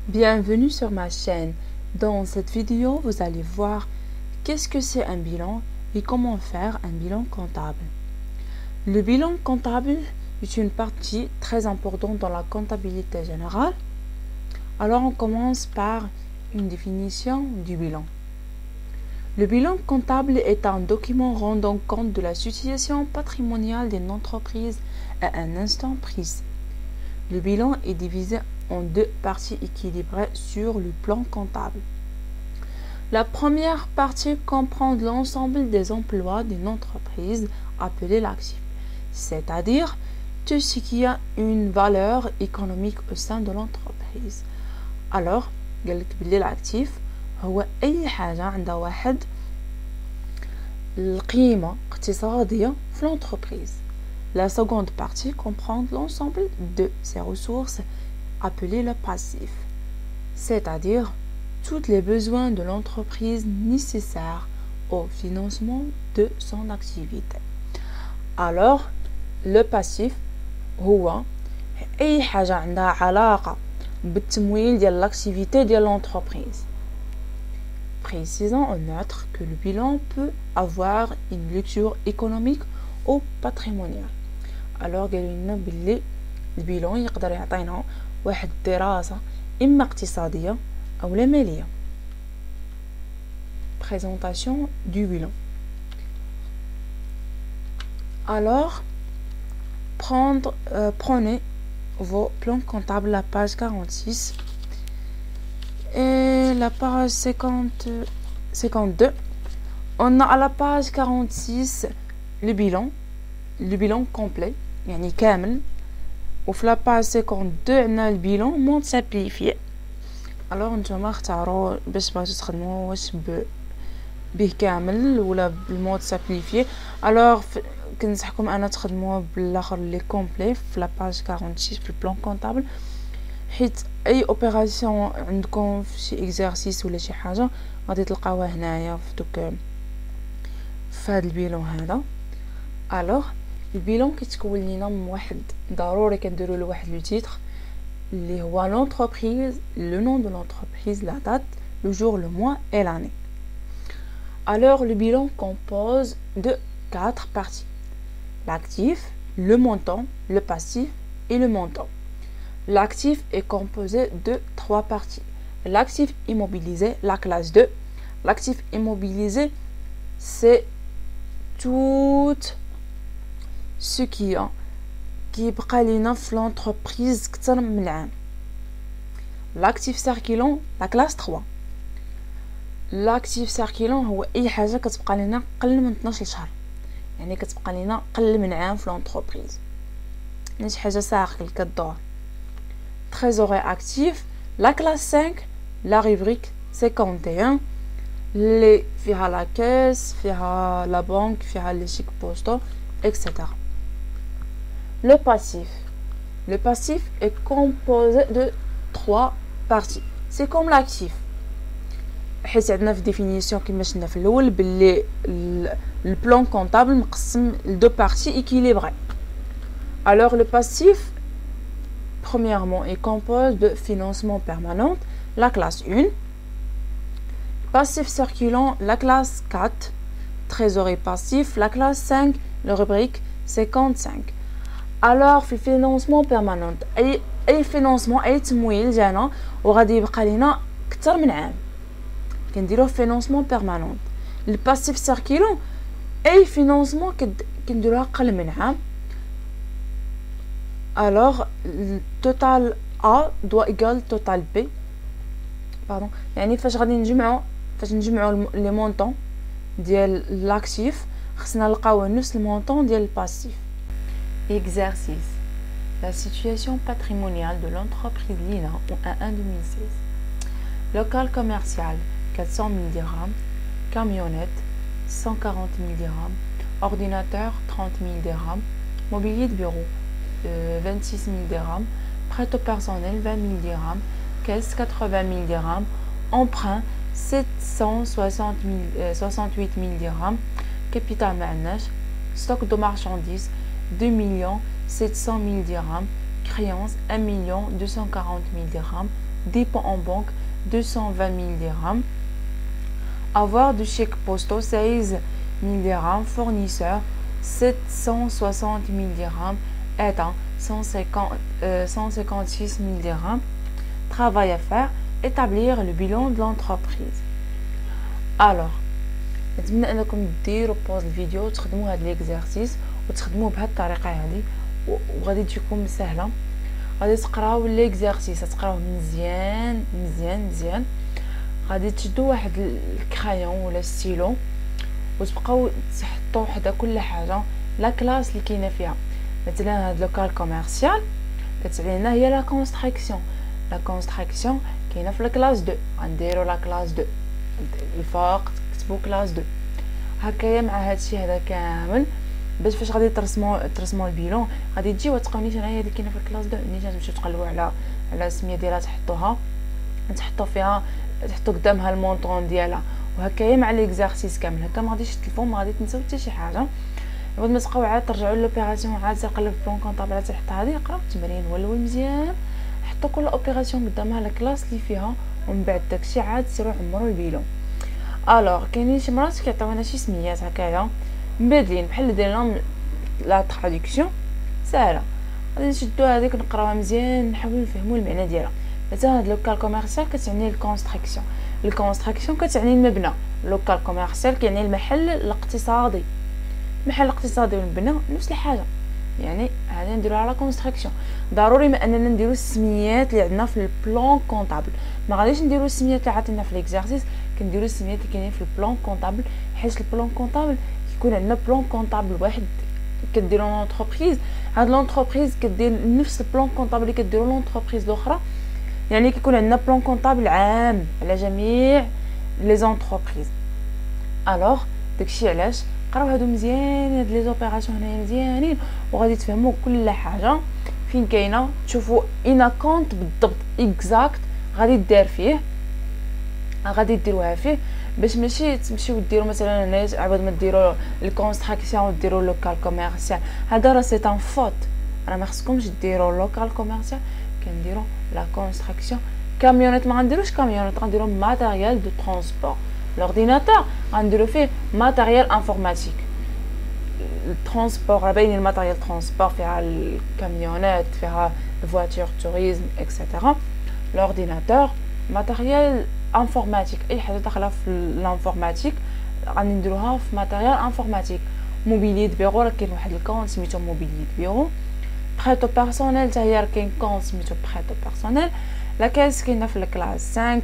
Bienvenue sur ma chaîne. Dans cette vidéo, vous allez voir qu'est-ce que c'est un bilan et comment faire un bilan comptable. Le bilan comptable est une partie très importante dans la comptabilité générale. Alors on commence par une définition du bilan. Le bilan comptable est un document rendant compte de la situation patrimoniale d'une entreprise à un instant précis. Le bilan est divisé en deux parties équilibrées sur le plan comptable. La première partie comprend l'ensemble des emplois d'une entreprise appelée l'actif, c'est-à-dire tout ce qui a une valeur économique au sein de l'entreprise. Alors, l'actif هو أي حاجة عندها واحد القيمة اقتصادية في l'entreprise. La seconde partie comprend l'ensemble de ses ressources appelées le passif, c'est-à-dire tous les besoins de l'entreprise nécessaires au financement de son activité. Alors, le passif هو أي حاجة عندها علاقة بالتمويل ديال l'activité ديال l'entreprise. Précisons en neutre que le bilan peut avoir une lecture économique ou patrimoniale. Alors قالوا لنا باللي البيلون يقدر يعطينا واحد الدراسة إما اقتصادية أو لا مالية. Présentation du bilan. Alors prenez vos plans comptables, la page 46 et la page 52. On a à la page 46 le bilan complet يعني كامل, وفي la page 52 عندنا البيلون مود سامبليفيي. alors نتوما اختاروا باش بغيتو تخدموا واش به كامل ولا بالمود سامبليفيي. alors كنصحكم انا تخدموا بالاخر لي كومبلي في la page 46 في البلان كونطابل, حيت اي اوبيراسيون عندكم في شي اكزرسيس ولا شي حاجه غادي تلقاوها هنايا في دوك في هذا البيلون هذا. alors البيلون كيتكون لينا من واحد ضروري كنديروا له واحد لو تيتر اللي هو l'entreprise, le nom de l'entreprise, la date, le jour, le mois et l'année. Alors le bilan compose de 4 parties: l'actif, le montant, le passif et le montant. L'actif est composé de 3 parties: l'actif immobilisé, la classe 2. L'actif immobilisé, c'est tout ce qui يبقى لينا في l'entreprise كتر من عام. l'actif circulant, la classe 3. l'actif circulant هو اي حاجه كتبقى لينا قل من 12 شهر, يعني كتبقى لينا قل من عام في l'entreprise, يعني شي حاجه ساقل كدور. trésorier actif, la classe 5, la rubrique 51 اللي فيها لا كاس, فيها لا بنك, فيها لي شيك بوستو etc. Le passif est composé de 3 parties. C'est comme l'actif. حيت عندنا في définition كما شفنا في الاول باللي البلان كونطابل مقسم ل 2 parties équilibrées. Alors le passif premièrement est composé de financement permanent, la classe 1, passif circulant, la classe 4, trésorerie passif, la classe 5, la rubrique 55. alors في الفينانسمون بيرمانونت اي فينانسمون اي تمويل جانا وغادي يبقى لينا اكثر من عام كنديروه فينانسمون بيرمانونت. الباسيف سيركيلون اي فينانسمون كنديروها اقل من عام. alors total A doit égal total B, pardon, يعني فاش نجمعوا لي مونطون ديال لاكتيف خصنا نلقاو نفس المونطون ديال الباسيف. Exercice. La situation patrimoniale de l'entreprise Lina à 1 2016. Local commercial 400 000 dirhams, camionnette 140 000 dirhams, ordinateur 30 000 dirhams, mobilier de bureau 26 000 dirhams, prêt au personnel 20 000 dirhams, caisse 80 000 dirhams, emprunt 68 000 dirhams, capital ma'nash, stock de marchandises 2 700 000 dirhams, créance 1 240 000 dirhams, dépôt en banque 220 000 dirhams, avoir de chèques postaux 16 000 dirhams, fournisseur 760 000 dirhams, état 156 000 dirhams. Travail à faire, établir le bilan de l'entreprise. Alors نتمنى انكم ديروا بوز الفيديو وتخدموا هذا ليكزارسيس وتخدموه بهذه الطريقه هذه وغادي تجيكم سهله. غادي تقراو ليكزارسيس، تقراوه مزيان مزيان مزيان. غادي تشدوا واحد الكرايون ولا ستيلو وتبقاو تحطوا حدا كل حاجه لا كلاس اللي كاينه فيها. مثلا هاد لوكال كوميرسيال كتعني هي لا كونستراكسيون. لا كونستراكسيون كاينه في الكلاس 2، غنديروا لا كلاس 2 الفوق كتبوا كلاس 2. هكايا مع هادشي هذا كامل باش فاش غادي ترسموا البيلون غادي تجيو تلقاو نيشان هي اللي كاينه في الكلاس 2. نيشان تمشيو تقلبوا على السميه ديالها تحطوها، تحطوا فيها، تحطوا قدامها المونطون ديالها. وهكايا مع ليكزارسيس كامل. هكا ما غاديش تلفوا، ما غادي تنساو حتى شي حاجه. بعد ما تبقاو عاد ترجعوا لوبيراسيون عاد تقلب البلون كونطابل عاد تحط هذه. قراو التمرين هو الاول مزيان، حطوا كل اوبيراسيون قدامها الكلاس اللي فيها ومن بعد داكشي عاد سيروا عمروا البيلون. الوغ كاينين شي مرات كيعطيونا شي سميات هكايا مبادلين بحال ديرنا لا تراديكسيون ساهله. غادي نشدو هذيك نقراوها مزيان نحاولوا نفهموا المعنى ديالها. مثلا هاد لوكال كوميرسيال كتعني الكونستراكسيون، الكونستراكسيون كتعني المبنى، لوكال كوميرسيال كيعني المحل الاقتصادي. المحل الاقتصادي والمبنى نفس الحاجه، يعني هذه نديروها على كونستراكسيون. ضروري ما اننا نديرو السميات اللي عندنا في البلان كونطابل، ما غاديش نديرو السميات اللي عطينا في ليكزارسيس، كنديرو السميات اللي كاينين في البلان كونطابل. حيت البلان كونطابل كيكون عندنا بلان كونطابل واحد كديرو لونتربريز، هاد لونتربريز كدير نفس البلان كونطابل اللي كديرو لونتربريز الاخرى. يعني كيكون عندنا بلان كونطابل عام على جميع لي زونتربريز. الوغ داكشي علاش قراو هادو مزيان، هاد لي زوبيراسيون هنايا مزيانين وغادي تفهموا كل حاجه فين كاينه. تشوفوا ان كونط بالضبط اكزاكت غادي دير فيه، غادي ديروها فيه باش ماشي تمشيو ديروا مثلا هنايا عباد ما ديروا الكونستراكسيون وديروا لوكال كوميرسيال. هذا راه سي ان فوت، راه ما خصكمش ديروا لوكال كوميرسيال، كنديروا لا كونستراكسيون. كاميونيت ما غنديروش كاميونيت، غنديروا ماتيريال دو ترونسبور. لورديناتور غنديرو فيه ماتيريال انفورماتيك. الترونسبور راه باين الماتيريال ترونسبور فيها الكاميونات، فيها الفواتور توريزم اكسيتيرا. لورديناتور ماتيريال انفورماتيك، اي حاجه داخله في الانفورماتيك غادي نديروها في ماتيريال انفورماتيك. موبيلي دو بيرو راه كاين واحد الكونت سميتو موبيلي دو بيرو. بريتو بيرسونيل حتى هي راه كاين كونت سميتو بريتو بيرسونيل. لا كاس كاينه في الكلاس 5.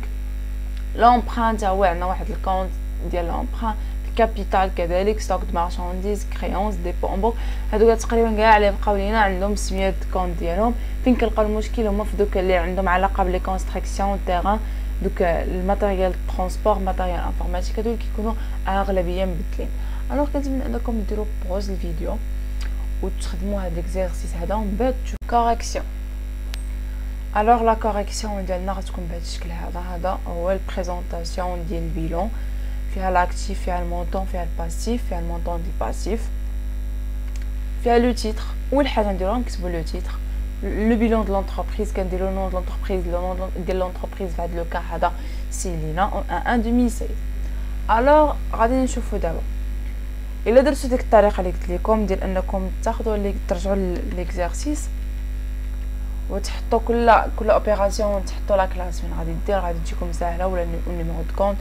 لومبرانت هو عندنا واحد الكونت ديال لومبرانت. الكابيتال كذلك، ستوك دو مارشانديز، كريونس، ديبو اون بوك. هادو تقريبا كاع اللي بقاو لينا عندهم سميات كونت ديالهم. فين كنلقاو المشكل هما في دوك اللي عندهم علاقه بلي كونستراكسيون تيران، دوك الماتيريال ترونسبور ماتيريال انفورماتيك هادو كيكونوا اغلبيه مبدلين. الوغ كنتمنى انكم ديروا بوز الفيديو وتخدموا هاد ليكزارسيس هذا ومن بعد تشوفوا كوريكسيون. الوغ لا كوريكسيون ديالنا غتكون بهذا الشكل هذا. هذا هو البريزونطاسيون ديال البيلون، فيها لاكتيف، فيها المونطون، فيها الباسيف، فيها المونطون ديال الباسيف، فيها لو تيتر. اول حاجه نديروها نكتبوا لو تيتر، لو بيلون دو لونتربريز، كنديروا نون دو لونتربريز، لو نون ديال لونتربريز في هذا لو كا هذا سيلينا 2016. الوغ غادي نشوفوا دابا الا درتو ديك الطريقه اللي قلت لكم ديال انكم تاخذوا اللي ترجعوا ليكزارسيس وتحطوا كل اوبيراسيون تحطوا لا كلاس فين غادي دير، غادي تجيكم ساهله. ولا النيميرو دو كونت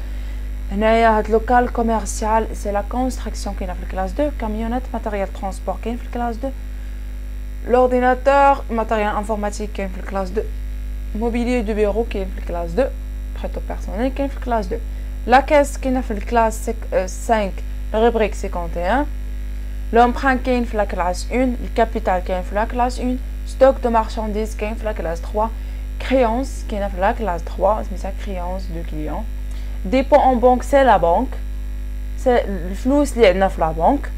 هنايا هاد لوكال كوميرسيال سي لا كونستراكسيون كاينه في الكلاس 2. كاميونات ماتيريال ترونسبور كاين في الكلاس 2. لورديناتور ماتيريال انفورماتيك كاين في الكلاس 2. موبيلي دو بيرو كاين في الكلاس 2. بريتو بيرسونيل كاين في الكلاس 2. لا كاس كاينه في الكلاس 5 روبريك 51. لومبران كاين في لا كلاس 1. الكابيتال كاين في لا كلاس 1. ستوك دو مارشانديز كاين في لا كلاس 3. كريونس كاينه في لا كلاس 3 سميتها كريونس دو كليون. ديبو اون بانك سي لا بانك، سي الفلوس اللي عندنا في لا بانك.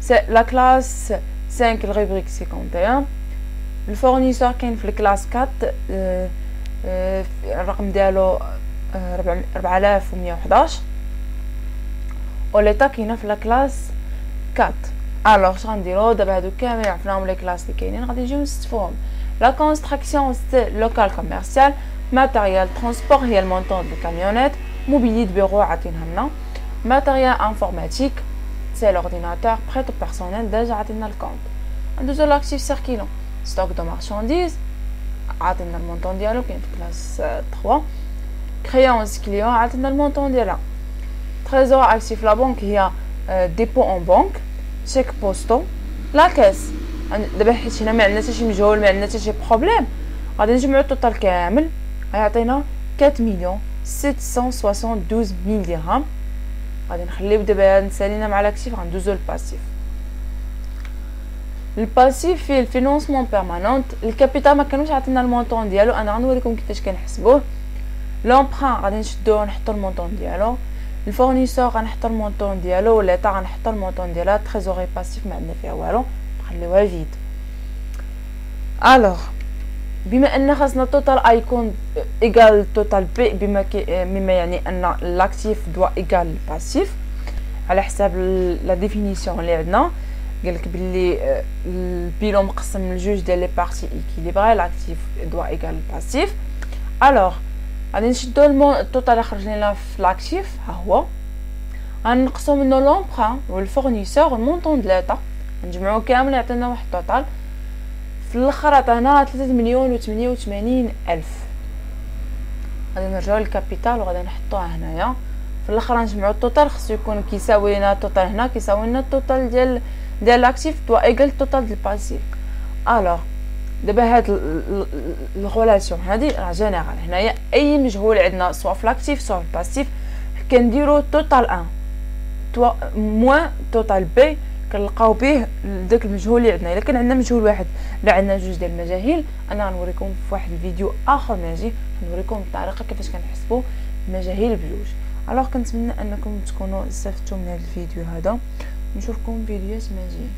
سي لا كلاس 5 الروبريك 51. الفورنيسور كاين في الكلاس 4 الرقم ديالو 4111. وليتا كاينه في لا كلاس 4. الوغ اش غنديرو دابا؟ هادو كامل عرفناهم لي كلاس اللي كاينين، غادي نجيو نستفوهم. La construction c'est local commercial. Matériel transport هي المونطون de camionnettes. Mobilier de bureau عطينها لنا. Matériel informatique c'est l'ordinateur. Prêt au personnel déjà عطينا الكونت. ندوزو l'actif circulant. Stock de marchandises عطينا المونطون ديالو كاين في كلاس 3. Créance client عطينا المونطون ديالها. Trésor actif la banque هي dépôt en banque. Chèque postaux. La caisse دابا حيت هنا ما عندنا حتى شي مجهول ما عندنا حتى شي بروبليم غادي نجمعوا التوتال كامل غيعطينا 4,772,000 درهم. غادي نخليو دابا نسالينا مع لاكتيف غندوزو للباسيف. الباسيف فيه الفينونسمون بيرمانونت. الكابيتال ما كانوش عطينا المونطون ديالو انا غنوريكم كيفاش كنحسبوه. لومبران غادي نشدوه نحطوا المونطون ديالو. الفورنيسور غنحطوا المونطون ديالو ليطا غنحطوا المونطون ديالها. تريزوري باسيف ما عندنا فيها والو نخليوها فيد. الوغ بما ان خاصنا التوتال يكون ايكال توتال بي مما يعني ان لاكتيف دوا ايكال الباسيف على حساب لا ديفينيسيون اللي عندنا. قالك باللي البيلون مقسم لجوج ديال لي بارتي ايكيليبري. لاكتيف دوا ايكال الباسيف. الوغ غادي نشدو التوتال اللي خرج لنا في لاكتيف ها هو. غنقصو منه لومبران والفورنيسور والمونطون د ليطا نجمعو كامل يعطينا واحد التوتال. في الاخر عطانا 3,088,000. غادي نرجعو للكابيتال وغادي نحطوها هنايا. في الاخر نجمعو التوتال خصو يكون كيساوي لنا التوتال هنا كيساوي لنا التوتال ديال لاكتيف دوا ايكال التوتال ديال الباسيف. الوغ دابا هاد الريلاسيون هادي راه جينيرال. هنايا اي مجهول عندنا سواء في لاكتيف سواء في الباسيف كنديرو توتال 1 موان توتال بي كنلقاو به داك المجهول اللي عندنا. الا كان عندنا مجهول واحد لا عندنا جوج ديال المجاهيل انا غنوريكم في واحد الفيديو اخر ماجي غنوريكم الطريقه كيفاش كنحسبوا المجاهيل بجوج. الوغ كنتمنى انكم تكونوا استفدتوا من هذا الفيديو هذا. نشوفكم فيديوهات ماجيين.